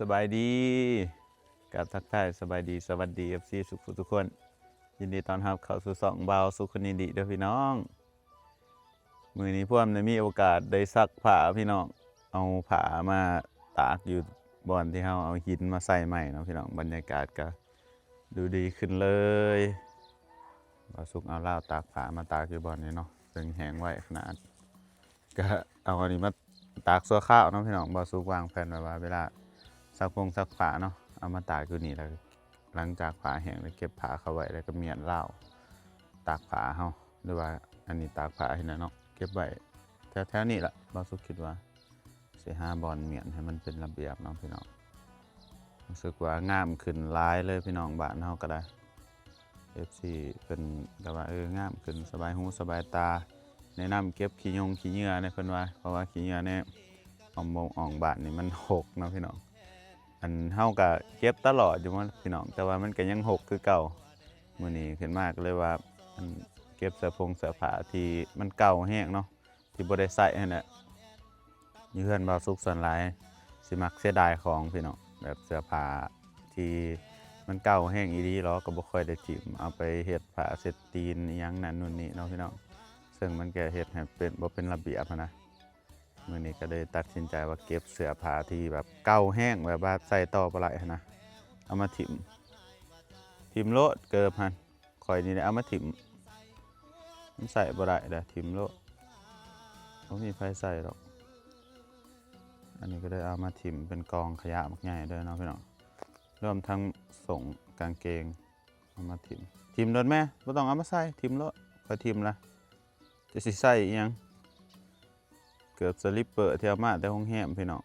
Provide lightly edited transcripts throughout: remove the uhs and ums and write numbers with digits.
สบายดีกับทักทายสบายดีสวัสดีเอฟซีทุกคนยินดีต้อนรับเข้าสู่2บาวสุขนิดิเด้อพี่น้องมือนี้พวกมันมีโอกาสได้ซักผ้าพี่น้องเอาผ้ามาตากอยู่บอนที่เฮาเอาหินมาใส่ใหม่เนาะพี่น้องบรรยากาศก็ดูดีขึ้นเลยบ่าวสุกเอาล่าวตากผ้ามาตากอยู่บอนนี้เนาะซึ่งแห้งไว้ขนาดก็เอาอันนี้มาตากชั่วข้าวเนาะพี่น้องบ่าวสุกวางแผนไว้ว่าเวลาซักผ้าเนาะเอามาตากอยู่นี่แล้วหลังจากผ้าแห้งแล้วเก็บผ้าเข้าไว้แล้วก็เมียนล่าวตากผ้าเฮาหรือว่าอันนี้ตากผ้าเห็นนะเนาะเก็บไว้แถวๆนี้แหละบ่าวสุกคิดว่าสิหาบอนเมียนให้มันเป็นระเบียบเนาะพี่น้องรู้สึกว่างามขึ้นหลายเลยพี่น้องบ้านเฮาก็ได้ FC เป็นก็ว่างามขึ้นสบายหูสบายตาแนะนำเก็บขี้เหงื่อในเพิ่นว่าเพราะว่าขี้เหงื่อเนี่ยอ่องบ้านนี่มันหกเนาะพี่น้องอันเฮาก็เก็บตลอดอยู่ว่าพี่น้องแต่ว่ามันก็ยังหกคือเก่ามื้อนี้ขึ้นมาก็เลยว่าอันเก็บเสื้อผ้าที่มันเก่าแห้งเนาะที่บ่ได้ใส่นั่นแหละอยู่เฮือนบ่าวสุขส่วนหลายสิมักเสียดายของพี่น้องแบบเสื้อผ้าที่มันเก่าแห้งอีหลีล้อก็บ่ค่อยได้จิ้มเอาไปเฮ็ดผ้าเช็ดตีนอีหยังนั่นนู่นนี่เนาะพี่น้องซึ่งมันก็เฮ็ดให้เป็นบ่เป็นระเบียบนะมื้อนี้ก็เลยตัดสินใจว่าเก็บเสื้อผ้าที่แบบเก่าแห้งแบบว่าใส่ต่อบ่ได้นะเอามาถิ่มโลดเกิบหั่นข่อยนี่ได้เอามาถิ่มมันใส่บ่ได้เด้อถิ่มโลดบ่มีไผใส่หรอกอันนี้ก็ได้เอามาถิ่มเป็นกองขยะบักใหญ่เด้อเนาะพี่น้องรวมทั้งส่งกางเกงเอามาถิ่มโลดแม่บ่ต้องเอามาใส่ถิ่มโลดค่อยถิ่มละจะสิใส่อีหยังเกือบสลิปเปอร์ที่เอามาแต่ห้องแฮมพี่น้อง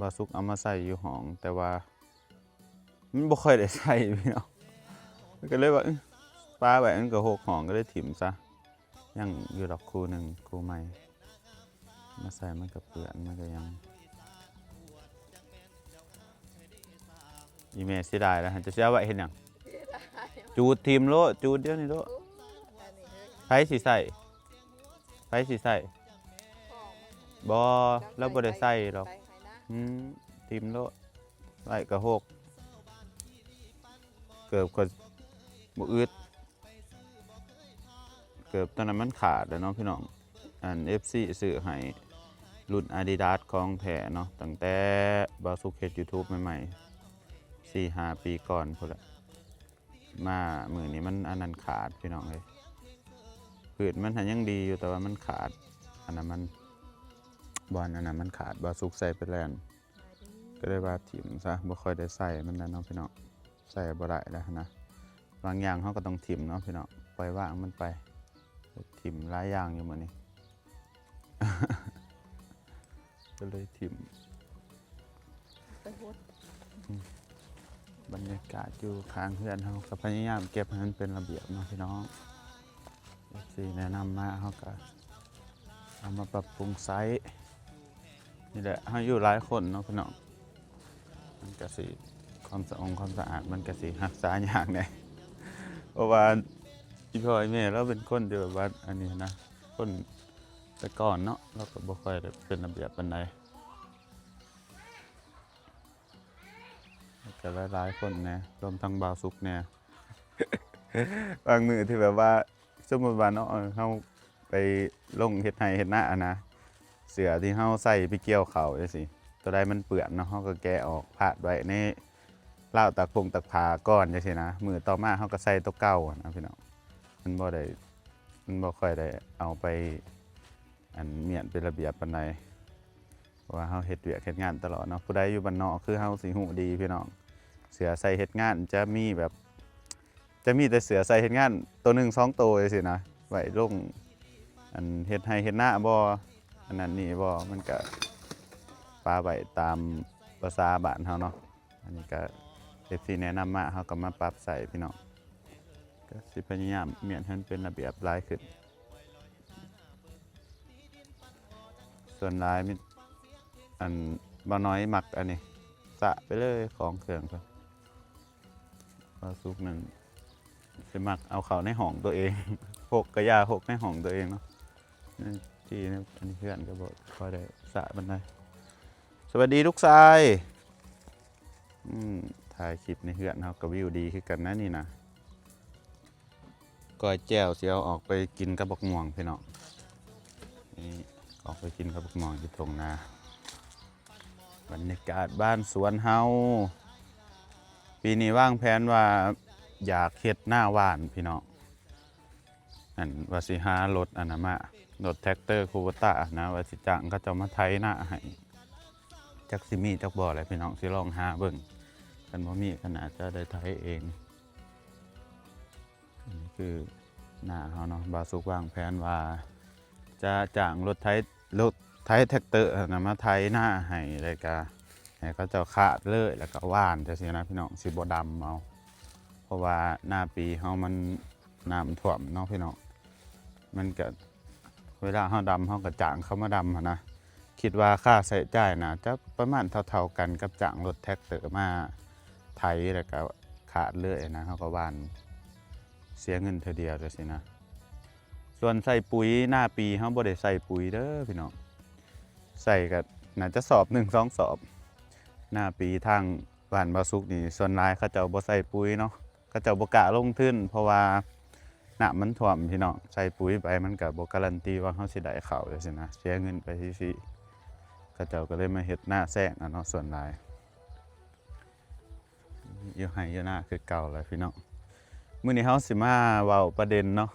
บ่าวสุกเอามาใส่อยู่ห้องแต่ว่ามันบ่ค่อยได้ใส่พี่น้องก็เลยว่าปลาไว้มันก็หกห้องก็เลยถิ่มซะยังอยู่ดอกคู่หนึ่งคู่ใหม่มาใส่มันก็เปื้อนมันก็ยังอีเมลเสียดายแล้วจะเสียไว้เห็นหยังจูดทีมโลจูดเดี๋ยวนี้โลไผสิใส่บ่แล้วบ่ได้ใส่หรอกทีมโลไว้ก็หกเกือบก็บ่อึดเกือบตอนนั้นมันขาดแล้วเนาะพี่น้องอัน FC ซื้อให้รุ่น Adidas ของแท้เนาะตั้งแต่บ่าวสุกเฮ็ด YouTube ใหม่ๆ 4-5 ปีก่อนพุ่นละมามื้อนี้มันอันนั้นขาดพี่น้องเอ้ยผืนมันยังดีอยู่แต่ว่ามันขาดอันนั้นมันบอลอันนั้นมันขาดบ่าวสุกใส่ไปแล้วก็เลยว่าถิ่มซะบ่ค่อยได้ใส่มันนั่นเนาะพี่น้องใส่บ่ได้แล้วนะบางอย่างเขาก็ต้องถิ่มเนาะพี่น้องปล่อยว่างมันไปถิ่มหลายอย่างอยู่มื้อนี้ ก็เลยถิ่มบรรยากาศอยู่ข้างเพื่อนเขาก็พยายามเก็บให้มันเป็นระเบียบเนาะพี่น้องสิแนะนำมาเขาก็เอามาปรับปรุงไซส์นี่แหละเขาอยู่หลายคนเนาะพี่น้องมันก็สิความสะอาดมันก็สิรักษาอย่างเนี่ยเพราะว่าพี่พ่อแม่เราเป็นคนเดียวว่าอันนี้นะคนแต่ก่อนเนาะเราก็บ่ค่อยได้เป็นระเบียบปานใดก็หลายคนแน่รวมทั้งบ่าวสุกแน่ บางมือที่แบบว่าสมมุติว่าเนาะเฮาไปลงเฮ็ดไร่เฮ็ดนานะเสื้อที่เฮาใส่ไปเกี่ยวข้าวจังซี่ตัวใดมันเปื้อนเนาะเฮาก็แกะออกพาดไว้ในราวตากผ้าก่อนจังซี่นะมื้อต่อมาเฮาก็ใส่ตัวเก่านะพี่น้องมันบ่ค่อยได้เอาไปอันเมียนเป็นระเบียบปานใดเพราะว่าเฮาเฮ็ดเวียกเฮ็ดงานตลอดเนาะผู้ใดอยู่บ้านนอกคือเฮาสิฮู้ดีพี่น้องเสื้อใส่เฮ็ดงานจะมีแต่เสือใส่เฮ็ดงานตัวหนึ่ง2ตัวจังซี่นะไว้ลงอันเฮ็ดให้เฮ็ดหน้าบ่อันนั้นนี่บ่มันก็ปาไว้ตามภาษาบ้านเฮาเนาะอันนี้ก็FCแนะนำมาเฮาก็มาปรับใส่พี่น้องก็สิพยายามเมียนให้มันเป็นระเบียบหลายขึ้นส่วนหลายมีอันบ่น้อยมักอันนี้สะไปเลยของเครื่องเพิ่นบ่สุกนั่นสิมักเอาเข้าในห้องตัวเอง หกก็อย่าหกในห้องตัวเองเนาะที่นี่อันนี้เพื่อนก็บอกคอยได้สะบันไดสวัสดีลูกชาย ถ่ายคลิปในเฮือนเขาก็วิวดีขึ้นกันนะนี่นะก้อยแจ่วเสียวออกไปกินกับบักม่วงพี่น้องนี่ออกไปกินกับบักม่วงที่ทงนาบรรยากาศบ้านสวนเฮาปีนี้วางแผนว่าอยากเฮ็ดหน้าหวานพี่น้องอันว่าสิหารถอันนั้นมารถแท็กเตอร์คูโบต้านะว่าสิจ้างเขาจะมาไถหน้าให้จักสิมีจักบ่อะไรพี่น้องสิลองหาเบิ่งกันบ่มีขนาดจะได้ไถเองนี่คือหน้าเฮาเนาะบาสุกวางแผนว่าจะจ้างรถไถแท็กเตอร์นะมาไถหน้าให้เลยก็ให้เขาเจ้าขาดเลยแล้วก็ว่านจังซี่นะพี่น้องสิบ่ดำเอาเพราะว่าหน้าปีเฮามันน้ำท่วมเนาะพี่น้องมันก็เวลาเฮาดำเฮาก็จ้างเขามาดำนะคิดว่าค่าใช้จ่ายนะจะประมาณเท่าๆกันกับจ้างรถแท็กเตอร์มาไถแล้วก็ขาดเลยนะเฮาก็ว่านเสียเงินเท่าเดียวจังซี่นะส่วนใส่ปุ๋ยหน้าปีเฮาบ่ได้ใส่ปุ๋ยเด้อพี่น้องใส่ก็น่าจะสอบ1-2 สอบหน้าปีทางบ้านบาสุกนี่ส่วนหลายเขาเจ้าบ่ใส่ปุ๋ยเนาะเขาเจ้าบ่กล้าลงทุนเพราะว่าน้ำมันท่วมพี่น้องใส่ปุ๋ยไปมันก็บ่การันตีว่าเฮาสิได้ข้าวจังซี่นะเสียเงินไปซื่อๆเขาเจ้าก็เลยมาเฮ็ดหน้าแซงเนาะส่วนหลายอยู่ให้อยู่หน้าคือเก่าเลยพี่น้องมื้อนี้เฮาสิมาเว้าประเด็นเนาะ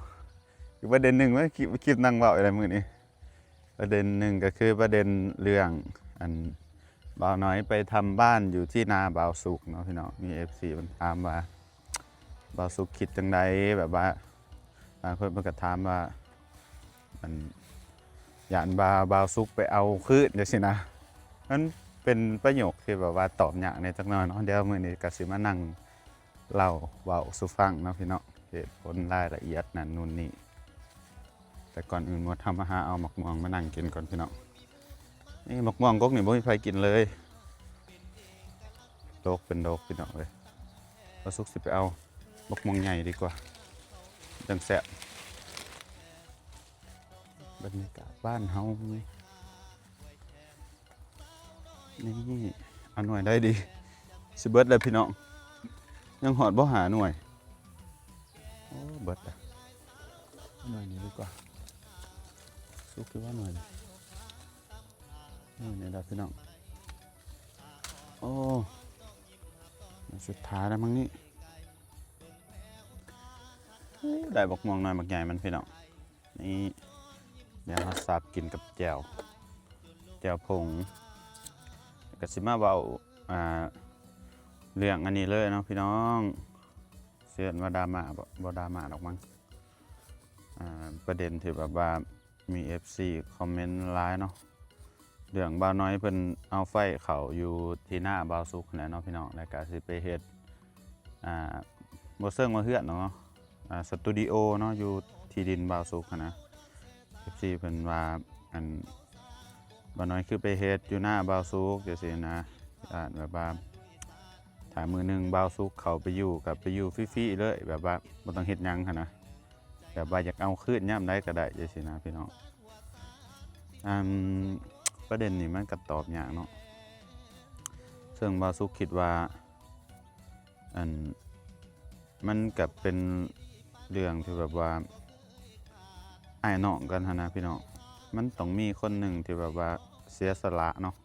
อีกประเด็นหนึ่งว่าคลิปนั่งเว้าอะไรมื้อนี้ประเด็นหนึ่งก็คือประเด็นเรื่องอันบ่าวน้อยไปทำบ้านอยู่ที่นาบ่าวสุกเนาะพี่น้องมี FC มันถามว่าบ่าวสุกคิดจังไดแบบว่าบางคนมันก็ถามว่ามันย่านบ่าวสุกไปเอาคืนจังซี่นะมันเป็นประโยคที่แบบว่าตอบยากในจักหน่อยเนาะเดี๋ยวมื้อนี้ก็สิมานั่งเล่าเว้าสู่ฟังเนาะพี่น้องเหตุผลรายละเอียดนั่นนู่นนี่แต่ก่อนอื่นมาทำอาหารเอาหมกม่วงมานั่งกินก่อนพี่น้องนี่หมกม่วงก๊กนี่บ่มีใครกินเลยโดกเป็นโดกพี่น้องเลยบ่สุกสิไปเอาหมกม่วงใหญ่ดีกว่าจังแซ่บบรรยากาศบ้านเฮานี่เอาหน่วยได้ดีสิเบิดเลยพี่น้องยังหอดบ่หาหน่วยโอ้เบิดอ่ะหน่วยนี้ดีกว่าสุกคือว่าหน่วยนี่ได้พี่น้องโอ้สุดท้ายแล้วมั้งนี่ได้บักม่วงหน่อยบักใหญ่มันพี่น้องนี่เดี๋ยวเราสับกินกับแจ่วผงก็สิมาเว้าเรื่องอันนี้เลยเนาะพี่น้องเสียนว่าดราม่าบ่ดราม่าดอกมั้งประเด็นที่แบบว่ามี FC คอมเมนต์ร้ายเนาะเรื่องบ่าวน้อยเพิ่นเอาไฟเขาอยู่ที่หน้าบ่าวสุกนะเนาะพี่น้องแล้วก็สิไปเฮ็ดบ่เซิงบ่เฮือนเนาะสตูดิโอเนาะอยู่ที่ดินบ่าวสุกนะ FC เพิ่นว่าอันบ่าวน้อยคือไปเฮ็ดอยู่หน้าบ่าวสุกจังซี่นะแบบว่าถ้ามื้อนึงบ่าวสุกเขาไปอยู่กับไปอยู่ฟรีๆเลยแบบว่าบ่ต้องเฮ็ดหยังหั่นนะแบบว่าอยากเอาคืนยามใดก็ได้จังซี่นะพี่น้องประเด็นนี้มันก็ตอบยากเนาะซึ่งบ่าวสุกคิดว่ามันก็เป็นเรื่องที่แบบว่าอ้ายน้องกันหั่นนะพี่น้องมันต้องมีคนหนึ่งที่แบบว่าเสียสละเนาะ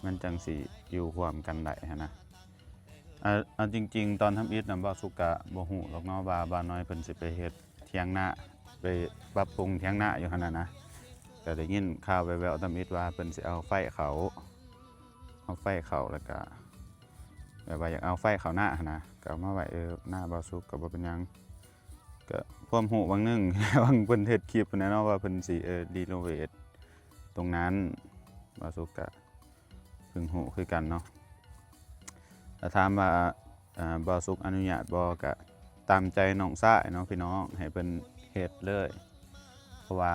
มันจังสิอยู่ร่วมกันได้หั่นนะเอาจริงๆตอนทำอิฐน่ะบ่าวสุกก็บ่ฮู้หรอกเนาะว่าบ่าวน้อยเพิ่นสิไปเฮ็ดเถียงนาไปปรับปรุงเถียงนาอยู่หั่นน่ะนะก็ได้ยินข่าวแว่วๆทำอิฐว่าเพิ่นสิเอาไฟเขาแล้วก็แบบว่าอยากเอาไฟเขาหน้าหั่นนะก็เอามาไว้หน้าบ่าวสุกก็บ่เป็นหยังก็ความรู้บางนึง บางเพิ่นเฮ็ดคลิปนะเนาะว่าเพิ่นสิรีโนเวทตรงนั้นบ่าวสุกก็เพิ่งรู้คือกันเนาะถ้าถามว่าบ่าวสุกอนุญาตบ่ก็ตามใจน้องชายเนาะพี่น้องให้เพิ่นเฮ็ดเลยเพราะว่า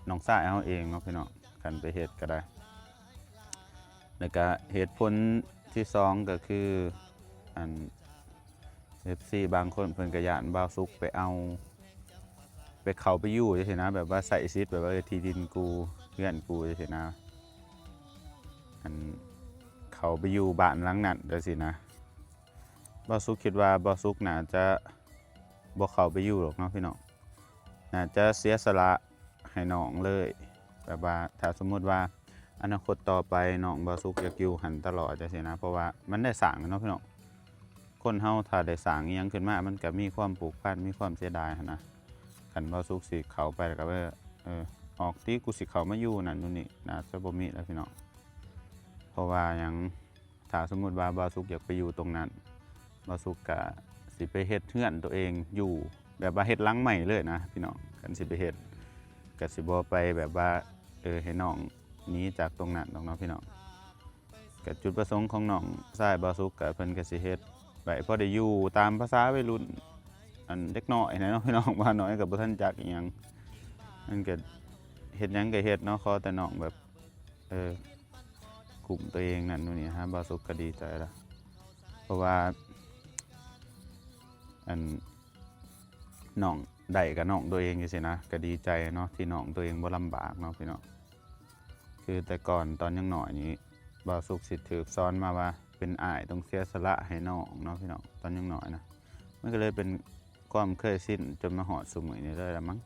น้องชายเฮาเองเนาะพี่น้องคันไปเฮ็ดก็ได้แล้วก็เหตุผลที่2ก็คือFC บางคนเพิ่นก็ย้านบ่าวสุกไปเอาไปเข้าไปอยู่จังซี่นะแบบว่าใส่สิทธิ์แบบว่าที่ดินกูเฮือนกูจังซี่นะเขา เขาไปอยู่บ้านหลังนั้นจังซี่นะบ่สุกคิดว่าบ่สุกน่าจะบ่เข้าไปอยู่หรอกเนาะพี่น้องน่าจะเสียสละให้น้องเลยแบบว่าถ้าสมมุติว่าอนาคตต่อไปน้องบ่สุกอยากอยู่หันตลอดจังซี่นะเพราะว่ามันได้สร้างเนาะพี่น้องคนเฮาถ้าได้สร้างอิหยังขึ้นมามันก็มีความผูกพันมีความเสียดายหันนะคันบ่สุกสิเข้าไปแล้วก็ว่าออกติกูสิเข้ามาอยู่นั่นนู่นนี่น่าจะบ่มีแล้วพี่น้องเพราะว่าหยังถ้าสมมุติว่าบ่สุกอยากไปอยู่ตรงนั้นบ่สุกก็สิไปเฮ็ดเฮือนตัวเองอยู่แบบว่าเฮ็ดหลังใหม่เลยนะพี่น้องคันสิไปเฮ็ดก็สิบ่ไปแบบว่าให้น้องหนีจากตรงนั้นดอกเนาะพี่น้องก็จุดประสงค์ของน้องชายบ่สุกก็เพิ่นก็สิเฮ็ดไว้พอได้อยู่ตามภาษาวัยรุ่นอันเด็กน้อยนะเนาะพี่น้องว่าน้อยก็บ่ทันจักอีหยังมันก็เฮ็ดหยังก็เฮ็ดเนาะขอแต่น้องแบบกลุ่มตัวเองนั่นนู่นนี่ฮะบ่สุกก็ดีใจแล้วเพราะว่าอันน้องได้กับน้องตัวเองจังซี่นะก็ดีใจเนาะที่น้องตัวเองบ่ลำบากเนาะพี่น้องคือแต่ก่อนตอนยังน้อยนี้บ่สุกสิถูกสอนมาว่าเป็นอ้ายต้องเสียสละให้น้องเนาะพี่น้องตอนยังน้อยนะมันก็เลยเป็นความเคยชินจนมาฮอดซุมื้อนี้เลยละมั้ง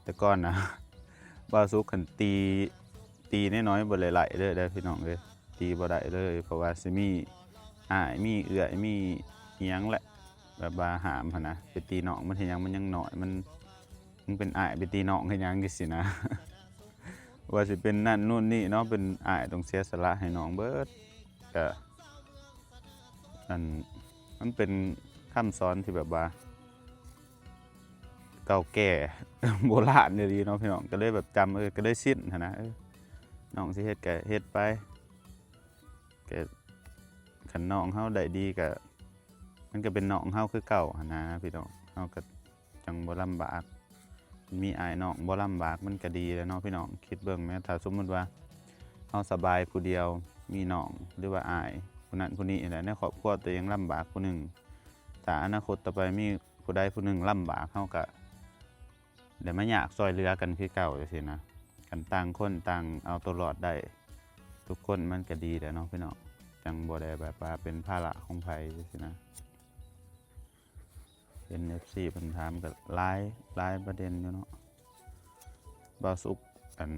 แต่ก่อนนะบ่สุกคันตีน้อยๆบ่ไหลๆเด้อพี่น้องเอ้ยตีบ่ได้เลยเพราะว่าสิมีอ้ายมีเอื้อยมีอิหยังแหละแบบว่าหามหั่นนะไปตีน้องมันเฮ็ดหยังมันยังน้อยมันเป็นอ้ายไปตีน้องเฮ็ดหยังจังซี่นะว่าสิเป็นนั่นนู่นนี่เนาะเป็นอ้ายต้องเสียสละให้น้องเบิดก็มันเป็นคำสอนที่แบบว่าเก่าแก่โบราณดีเนาะพี่น้องก็เลยแบบจำก็เลยชินหั่นนะน้องสิเฮ็ดก็เฮ็ดไปก็คันน้องเฮาได้ดีก็มันก็เป็นน้องเฮาคือเก่าหั่นนะพี่น้องเฮาก็จังบ่ลำบากมีอ้ายน้องบ่ลำบากมันก็ดีแล้วเนาะพี่น้องคิดเบิ่งแม้ถ้าสมมุติว่าเฮาสบายผู้เดียวมีน้องหรือว่าอ้ายผู้นั้นผู้นี้แหละในครอบครัวตัวเองลำบากผู้หนึ่งถ้าอนาคตต่อไปมีผู้ใดผู้หนึ่งลำบากเฮาก็ได้มาอยากซอยเหลือกันคือเก่าจังซี่นะกันต่างคนต่างเอาตัวรอดได้ทุกคนมันก็ดีแหละเนาะพี่น้องจังบ่ได้แบบว่าเป็นภาระของไผจังซี่นะเป็น FC เพิ่นถามก็หลายประเด็นอยู่เนาะบ่สุกอัน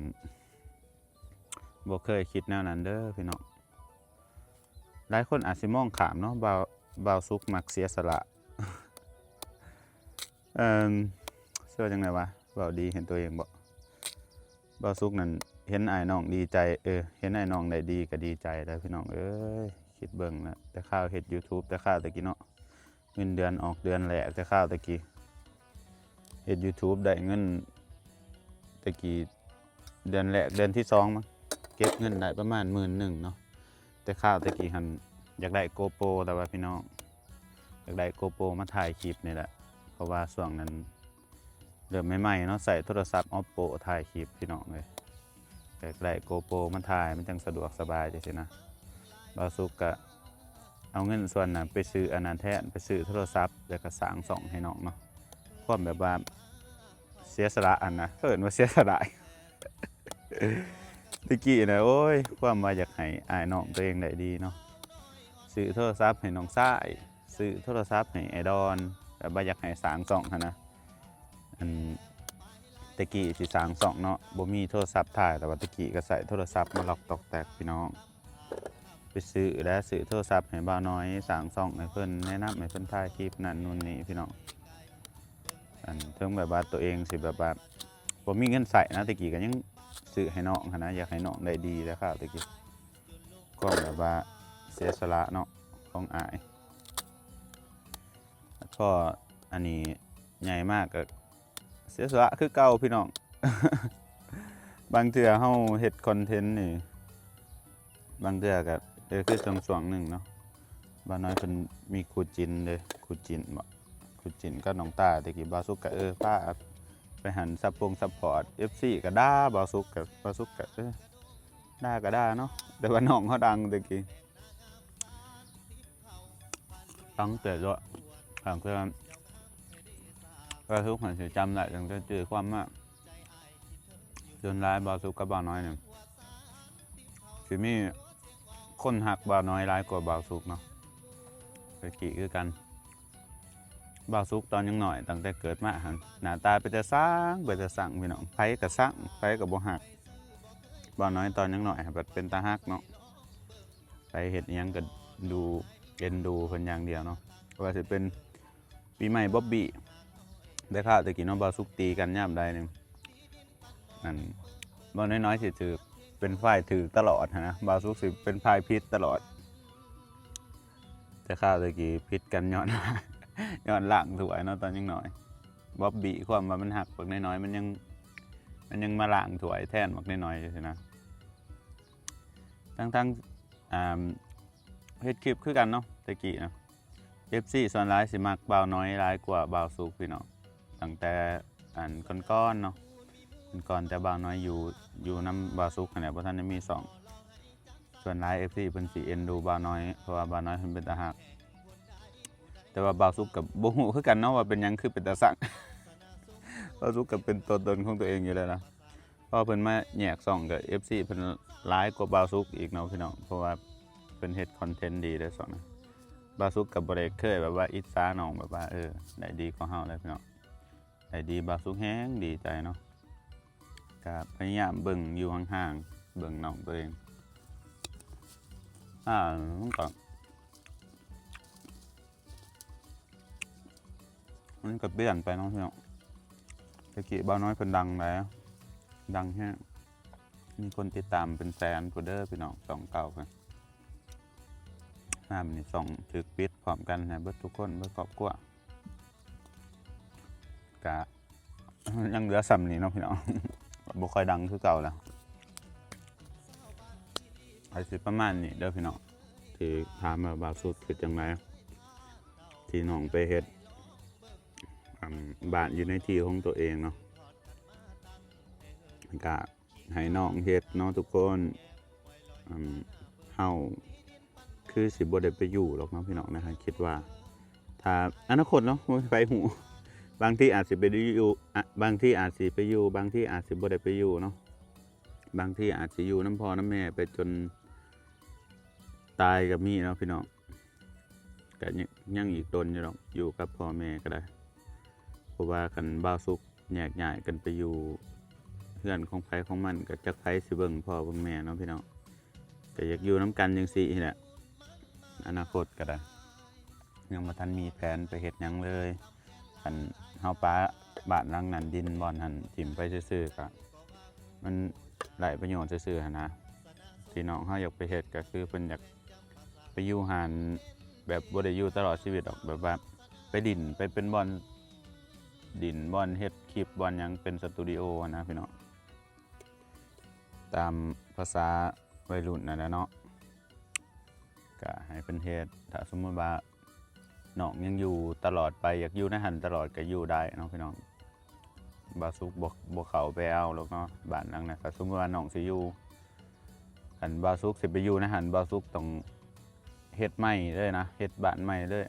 บ่เคยคิดแนวนั้นเด้อพี่น้องหลายคนอาจสิมองข้ามเนาะบ่าวสุกมักเสียสละเชื่อจังได๋วะเว้าดีเห็นตัวเองบ่าวสุกนั่นเห็นอ้ายน้องดีใจเห็นอ้ายน้องได้ดีก็ดีใจแล้วพี่น้องเอ้ยคิดเบิ่งนะแต่ข้าวเฮ็ด YouTube แต่ข้าวตะกี้เนาะเงินเดือนออกเดือนแรกแต่ข้าวตะกี้เฮ็ด YouTube ได้เงินตะกี้เดือนแรกเดือนที่2มั้งเก็บเงินได้ประมาณ 10,000 เนาะแต่ข้าวตะกี้หั่นอยากได้ GoPro แต่ว่าพี่น้องอยากได้ GoPro มาถ่ายคลิปนี่แหละเพราะว่าช่วงนั้นเริ่มใหม่ๆเนาะใส่โทรศัพท์ Oppo ถ่ายคลิปพี่น้องเลยอยากได้ GoPro มาถ่ายมันจังสะดวกสบายจังซี่นะบ่าวสุกก็เอาเงินส่วนนั้นไปซื้ออันนั้นแทนไปซื้อโทรศัพท์แล้วก็สร้างช่องให้น้องเนาะความแบบว่าเสียสละอันนะเอิ้นว่าเสียสละ ตะกี้นะโอ้ยความว่าอยากให้อ้ายน้องตัวเองได้ดีเนาะซื้อโทรศัพท์ให้น้องชายซื้อโทรศัพท์ให้ไอ้ดอนแบบว่าอยากให้สร้างช่องหั้นนะอันตะกี้สิสร้างช่องเนาะบ่มีโทรศัพท์ถ่ายแต่ว่าตะกี้ก็ใส่โทรศัพท์มาล็อกตอกแตกพี่น้องไปซื้อโทรศัพท์ให้บ่าวน้อยสร้างช่องให้เพิ่นแนะนำให้เพิ่นถ่ายคลิปนั่นนู่นนี่พี่น้องอันถึงแบบว่าตัวเองสิแบบว่าบ่มีเงินใส่นะตะกี้ก็ยังซื้อให้น้องหั้นนะอยากให้น้องได้ดีแล้วครับตะกี้ก็แบบว่าเสียสละเนาะของอ้ายแล้วก็อันนี้ใหญ่มากก็เสียสละคือเก่าพี่น้อง บางเทื่อเฮาเฮ็ดคอนเทนต์นี่บางเทื่อก็คือช่วงๆหนึ่งเนาะบ่าวน้อยเพิ่นมีคู่จินเลยคู่จินบ่คู่จินกับน้องตาตะกี้บ่าวสุกก็พาไปหันซัพพอร์ต FC ก็ด่าบ่าวสุกก็ด่าก็ด่าเนาะแต่ว่าน้องเขาดังตะกี้ตั้งแต่ด้วยบางเทื่อก็ทุกคนสิจำได้ตั้งแต่เจอความว่าจนหลายบ่าวสุกกับบ่าวน้อยเนี่ยสิมีค คนหักบ่าวน้อยร้ายกว่าบ่าวสุกเนาะตะกี้คือกันบ่าวสุกตอนยังหน่อยตั้งแต่เกิดมาหันหน้าตาเป็นแต่สร้างเป็นแต่สั่งพี่น้องไผก็สั่งไผก็บ่หักบ่าวน้อยตอนยังหน่อยแบบเป็นตาหักเนาะไปเฮ็ดหยังก็ดูเอ็นดูเพิ่นอย่างเดียวเนาะว่าสิเป็นปีใหม่บ๊อบบี้ได้ข่าวตะกี้น้องบ่าวสุกตีกันย่ำใดนึงนั่นบ่าวน้อยๆสิถือเป็นฝ่ายถือตลอดนะบ่าวสุกสิเป็นฝ่ายพิษตลอดแต่ข่าวตะกี้พิษกันย้อน ย้อนหลังถวยเนาะตอนยังน้อยบ๊อบบี้ความว่ามันหักบักน้อยๆมันยังมาหลังถวยแทนบักน้อยๆอยู่สินะทั้งเฮ็ดคลิปคือกันเนาะตะกี้เนาะ FC ส่วนหลายสิมักบ่าวน้อยหลายกว่าบ่าวสุกพี่น้องตั้งแต่อันก่อนๆเนาะก่อนแต่บ่าวน้อยอยู่นำบ่าวสุกเนี่ยบ่ทันได้มี2ส่วนหลาย FC เพิ่นสิเอ็นดูบ่าวน้อยเพราะว่าบ่าวน้อยเพิ่นเป็นตาฮักแต่ว่าบ่าวสุกกับบ่ฮู้คือกันเนาะว่าเป็นหยังคือเป็นตาซัก บ่าวสุกก็เป็นตัวตนของตัวเองอยู่แล้วนะพอเพิ่นมาแยก2กับ FC เพิ่นหลายกว่าบ่าวสุกอีกเนาะพี่น้องเพราะว่าเพิ่นเฮ็ดคอนเทนต์ดีได้2นะบ่าวสุกก็บ่ได้เคยแบบว่าอิจฉาน้องแบบว่าได้ดีกว่าเฮาเลยพี่น้องได้ดีบ่าวสุกแฮงดีใจเนาะก็พยายามเบิ่งอยู่ห่างๆเบิ่งน้องตัวเองมันก็เปลี่ยนไปเนาะพี่น้องตะกี้บ่าวน้อยเพิ่นดังแล้วดังแฮงมีคนติดตามเป็นแสนผู้เด้อพี่น้อง2เก่ากันน้ำนี่2ถึกปิดพร้อมกันให้เบิดทุกคนเบิดครอบครัวก็ ยังเหลือซ้ำนี่เนาะพี่น้อง บ่ค่อยดังคือเก่าแล้วไอ้สิประมาณนี้เด้อพี่น้องที่ถามว่าบ่าวสุดคือจังไดที่น้องไปเฮ็ดบ้านอยู่ในที่ของตัวเองเนาะก็ให้น้องเฮ็ดเนาะทุกคนเฮาคือสิบ่ได้ไปอยู่หรอกเนาะพี่น้องนะฮะคิดว่าถ้าอนาคตเนาะไปหูบางที่อาจสิไปอยู่บางที่อาจสิไปอยู่บางที่อาจสิบ่ได้ไปอยู่เนาะบางที่อาจสิอยู่น้ำพ่อน้ำแม่ไปจนตายก็มีเนาะพี่น้องก็ยังอีกตนอยู่หรอกอยู่กับพ่อแม่ก็ได้เพราะว่าคันบ่าวสุกแยกย้ายกันไปอยู่เพื่อนของไผของมันก็จักไผสิเบิ่งพ่อเบิ่งแม่เนาะพี่น้องก็อยากอยู่น้ำกันจังซี่นี่แหละอนาคตก็ได้ยังบ่ทันมีแผนไปเฮ็ดหยังเลยคันเฮาป้าบ้านหลังนั้นดินบ่อนหันถิ่มไปซื่อๆก็มันไร้ประโยชน์ซื่อๆหั่นนะที่น้องเฮาอยากไปเฮ็ดก็คือเพิ่นอยากไปอยู่หานแบบบ่ได้อยู่ตลอดชีวิตหรอกแบบว่าไปดินไปเป็นบ่อนดินบ่อนเฮ็ดคลิปบ่อนหยังเป็นสตูดิโอนะพี่น้องตามภาษาวัยรุ่นนั่นแหละเนาะก็ให้เพิ่นเฮ็ดถ้าสมมุติว่าน้องยังอยู่ตลอดไปอยากอยู่ในหันตลอดก็อยู่ได้เนาะพี่น้องบ่าวสุกบ่เข้าไปเอาหรอกเนาะบ้านหลังนั้นถ้าสมมุติว่าน้องสิอยู่คันบ่าวสุกสิไปอยู่ในหันบ่าวสุกต้องเฮ็ดใหม่เลยนะเฮ็ดบ้านใหม่เลย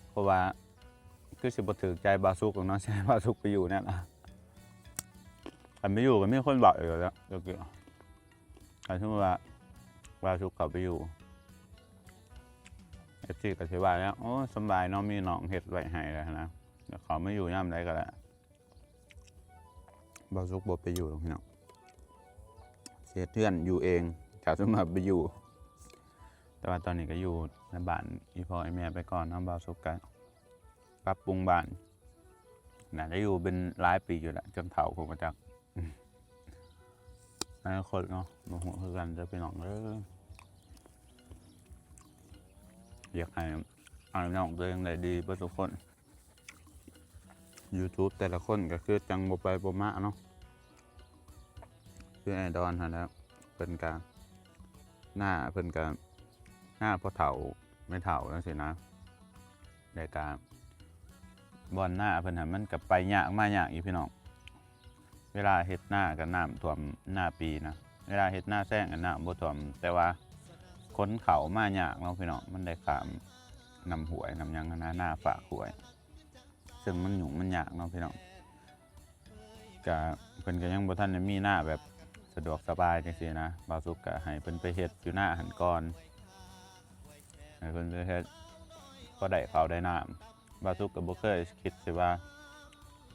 เพราะว่าคือสิบ่ถูกใจบ่าวสุกหรอกเนาะใช่บ่าวสุกไปอยู่นั่นล่ะคันไปอยู่ก็มีคนบอกอยู่แล้วเดี๋ยวคันสมมุติว่าบ่าวสุกเข้าไปอยู่FC ก็สิว่าแล้วโอ้สำบายเนาะมีน้องเฮ็ดไว้ให้แล้วนะเดี๋ยวเขาไม่อยู่ย่ำใดก็แล้วบ่าวสุกบ่ไปอยู่หรอกพี่น้องเสียเทื่อนอยู่เองถ้าสมมุติไปอยู่แต่ว่าตอนนี้ก็อยู่ในบ้านอีพ่ออีแม่ไปก่อนเนาะบ่าวสุกก็ปรับปรุงบ้านน่าจะอยู่เป็นหลายปีอยู่แล้วจนเฒ่าคงบ่จักอนาคตเนาะบ่ฮู้คือกันเด้อพี่น้องเด้ออยากให้น้องตัวเองได้ดีเบิดทุกคน YouTube แต่ละคนก็คือจังบ่ไปบ่มาเนาะคือไอดอลหั่นแหล้วเพิ่นก็หน้าเพิ่นก็หน้าพ่อเฒ่าไม่เฒ่าจังซี่นะได้ก็บ่อนหน้าเพิ่นน่ะมันก็ไปยากมายากอีพี่น้องเวลาเฮ็ดหน้าก็น้ำท่วมหน้าปีนะเวลาเฮ็ดหน้าแซงก็น้ำบ่ท่วมแต่ว่าคนเขามายากเนาะพี่น้องมันได้ข้ามนำหวยนำหยังหน้าฝากหวยซึ่งมันยุ่งมันยากเนาะพี่น้องก็เพิ่นก็ยังบ่ทันได้มีหน้าแบบ สะดวกสบายจังซี่นะบ่าวสุกก็ให้เพิ่นไปเฮ็ดอยู่หน้าหันก่อนให้เพิ่นไปเฮ็ดพอได้ข้าวได้น้ำบ่าวสุกก็บ่เคยคิดสิว่า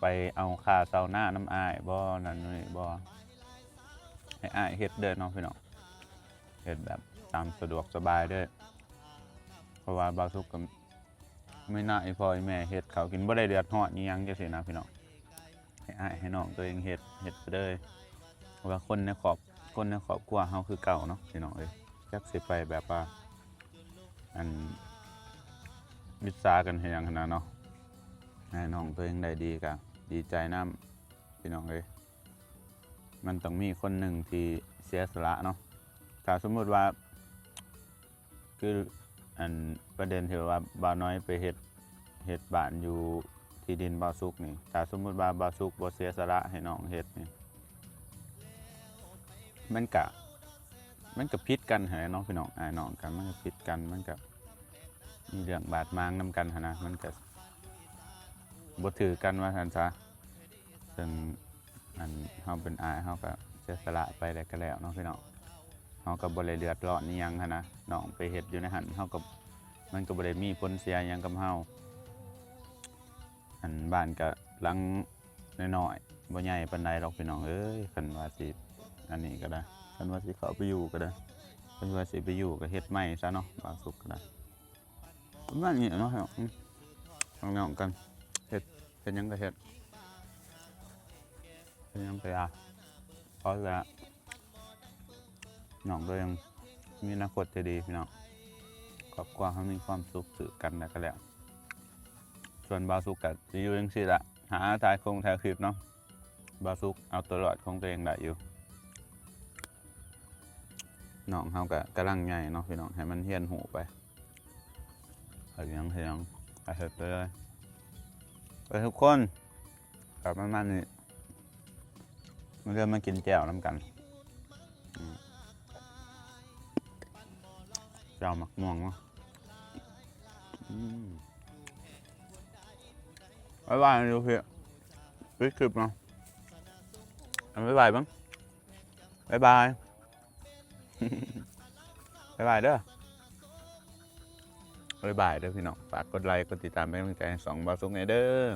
ไปเอาค่าเซาหน้าน้ำอ้ายบ่นั่นนี่บ่ให้อ้ายเฮ็ดเด้อเนาะพี่น้องเฮ็ดแบบตามสะดวกสบายเด้อเพราะว่าบ่าวสุกก็ไม่น่าให้พ่อให้แม่เฮ็ดข้าวกินบ่ได้เดือดร้อนอิหยังจังซี่นะพี่น้องให้อ้ายให้น้องตัวเองเฮ็ดไปเลยเพราะว่าคนในครอบครัวเฮาคือเก่าเนาะพี่น้องเอ้ยจักสิไปแบบว่าอันวิสากันให้หยังขนาดเนาะให้น้องตัวเองได้ดีก็ดีใจนำพี่น้องเอ้ยมันต้องมีคนหนึ่งที่เสียสละเนาะถ้าสมมุติว่าคืออันประเด็นที่ว่าบ่าวน้อยไปเฮ็ดบ้านอยู่ที่ดินบ่าวสุกนี่ถ้าสมมุติว่าบ่าวสุกบ่เสียสละให้น้องเฮ็ดนี่มันก็ผิดกันหั่นแหละเนาะพี่น้องอ้ายน้องกันมันก็ผิดกันมันก็มีเรื่องบาดหมางนำกันหั่นนะมันก็บ่ถือกันว่าซั่นซะซึ่งอันเฮาเป็นอ้ายเฮาก็เสียสละไปแล้วก็แล้วเนาะพี่น้องเฮาก็บ่ได้เดือดร้อนอิหยังหันนะน้องไปเฮ็ดอยู่ในหั่นเฮาก็มันก็บ่ได้มีผลเสียหยังกับเฮาอันบ้านก็หลังน้อยๆบ่ใหญ่ปานใดหรอกพี่น้องเอ้ยคันว่าสิอันนี้ก็ได้คันว่าสิเข้าไปอยู่ก็ได้คันว่าสิไปอยู่ก็เฮ็ดใหม่ซะเนาะบ่าวสุกก็ได้ประมาณนี้เนาะน้องกันเฮ็ดหยังก็เฮ็ดยังไปเพราะว่าน้องก็ยังมีอนาคตที่ดีพี่น้องครอบครัวเขามีความสุขสืบกันแล้วก็แล้วส่วนบ่าวสุกก็สิอยู่จังซี่ล่ะหาถ่ายคลิปเนาะบ่าวสุกเอาตัวรอดของตัวเองได้อยู่น้องเขาก็กำลังใหญ่เนาะพี่น้องให้มันเฮียนหูไปเอายังไปเฮ็ดไปเลยไปทุกคนกลับมานี่มันเริ่มมากินแจ่วน้ำกันแจ่วหมักม่วงเนาะบ๊ายบายดูพี่ปิดคลิปเนาะบ๊ายบายบ้างบ๊ายบาย บ๊ายบายเด้อบ๊ายบายเด้อพี่น้องฝากกดไลค์กดติดตามเป็นกำลังใจให้2บ่าวสุกให้เด้อ